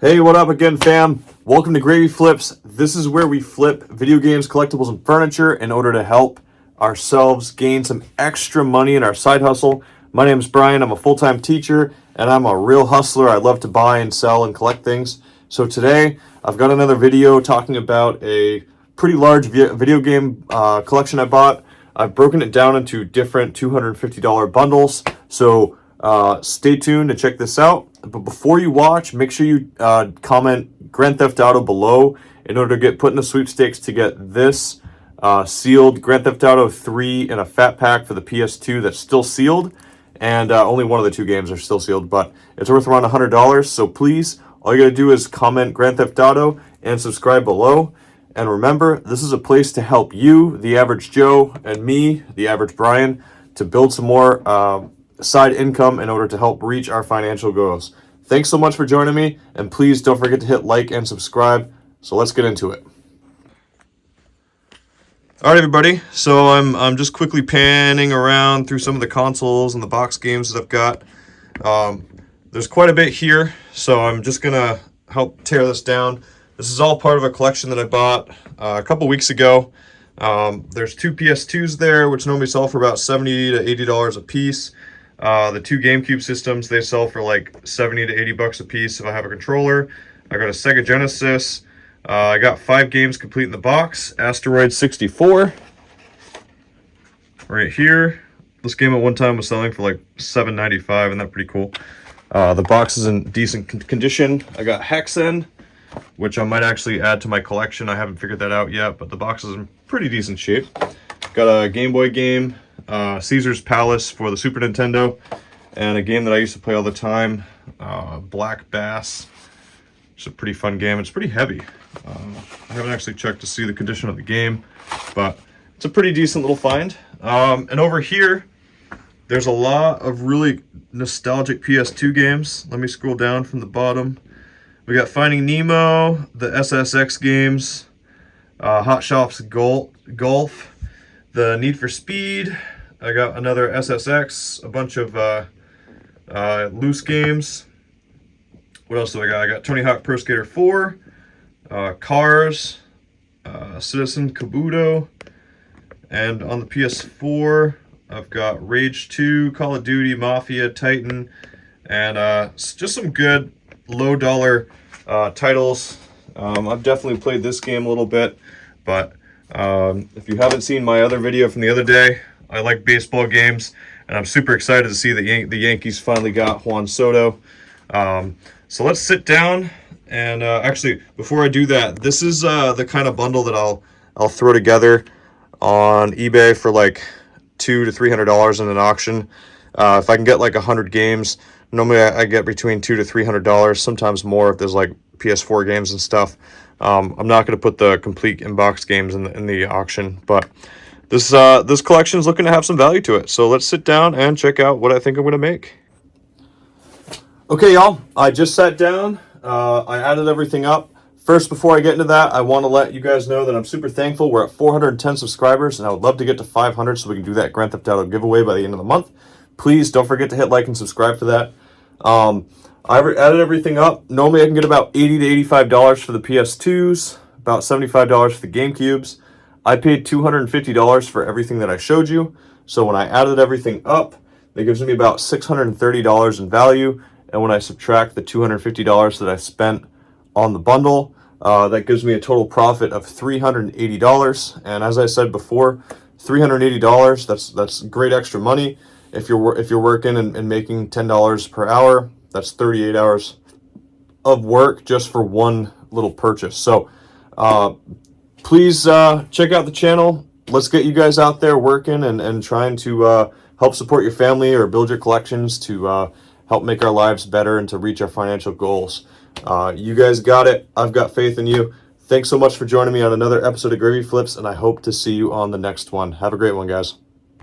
Hey, what up again, fam? Welcome to Gravy Flips. This is where we flip video games, collectibles, and furniture in order to help ourselves gain some extra money in our side hustle. My name is Brian. I'm a full-time teacher, and I'm a real hustler. I love to buy and sell and collect things. So today, I've got another video talking about a pretty large video game collection I bought. I've broken it down into different $250 bundles. So stay tuned to check this out. But before you watch, make sure you comment Grand Theft Auto below in order to get put in the sweepstakes to get this sealed Grand Theft Auto 3 in a fat pack for the PS2 that's still sealed. And only one of the two games are still sealed, but it's worth around $100. So please, all you gotta do is comment Grand Theft Auto and subscribe below. And remember, this is a place to help you, the average Joe, and me, the average Brian, to build some more side income in order to help reach our financial goals. Thanks so much for joining me, and please don't forget to hit like and subscribe. So let's get into it. All right, everybody. So I'm just quickly panning around through some of the consoles and the box games that I've got. There's quite a bit here, so I'm just gonna help tear this down. This is all part of a collection that I bought a couple weeks ago. There's two PS2s there, which normally sell for about $70 to $80 a piece. The two GameCube systems, they sell for like 70 to 80 bucks a piece if I have a controller. I got a Sega Genesis. I got 5 games complete in the box. Asteroid 64. Right here. This game at one time was selling for like $7.95, and that's pretty cool. The box is in decent condition. I got Hexen, which I might actually add to my collection. I haven't figured that out yet, but the box is in pretty decent shape. Got a Game Boy game. Caesar's Palace for the Super Nintendo, and a game that I used to play all the time, Black Bass. It's a pretty fun game. It's pretty heavy. I haven't actually checked to see the condition of the game, but it's a pretty decent little find. And over here, there's a lot of really nostalgic PS2 games. Let me scroll down from the bottom. We got Finding Nemo, the SSX games, Hot Shots Golf, the Need for Speed. I got another SSX, a bunch of loose games. What else do I got? I got Tony Hawk Pro Skater 4, Cars, Citizen Kabuto, and on the PS4, I've got Rage 2, Call of Duty, Mafia, Titan, and just some good low-dollar titles. I've definitely played this game a little bit, but if you haven't seen my other video from the other day, I like baseball games, and I'm super excited to see that the Yankees finally got Juan Soto. So let's sit down, and actually, before I do that, this is the kind of bundle that I'll throw together on eBay for like $200 to $300 in an auction. If I can get like 100 games, normally I get between $200 to $300, sometimes more if there's like PS4 games and stuff. I'm not going to put the complete in-box games in the auction, but this collection is looking to have some value to it. So let's sit down and check out what I think I'm going to make. Okay, y'all, I just sat down. I added everything up. First, before I get into that, I want to let you guys know that I'm super thankful. We're at 410 subscribers, and I would love to get to 500 so we can do that Grand Theft Auto giveaway by the end of the month. Please don't forget to hit like and subscribe for that. I added everything up. Normally I can get about $80 to $85 for the PS2s, about $75 for the GameCubes. I paid $250 for everything that I showed you. So when I added everything up, that gives me about $630 in value. And when I subtract the $250 that I spent on the bundle, that gives me a total profit of $380. And as I said before, $380, that's great extra money. If you're working and making $10 per hour, that's 38 hours of work just for one little purchase. So please check out the channel. Let's get you guys out there working and trying to help support your family or build your collections to help make our lives better and to reach our financial goals. You guys got it. I've got faith in you. Thanks so much for joining me on another episode of Gravy Flips, and I hope to see you on the next one. Have a great one, guys.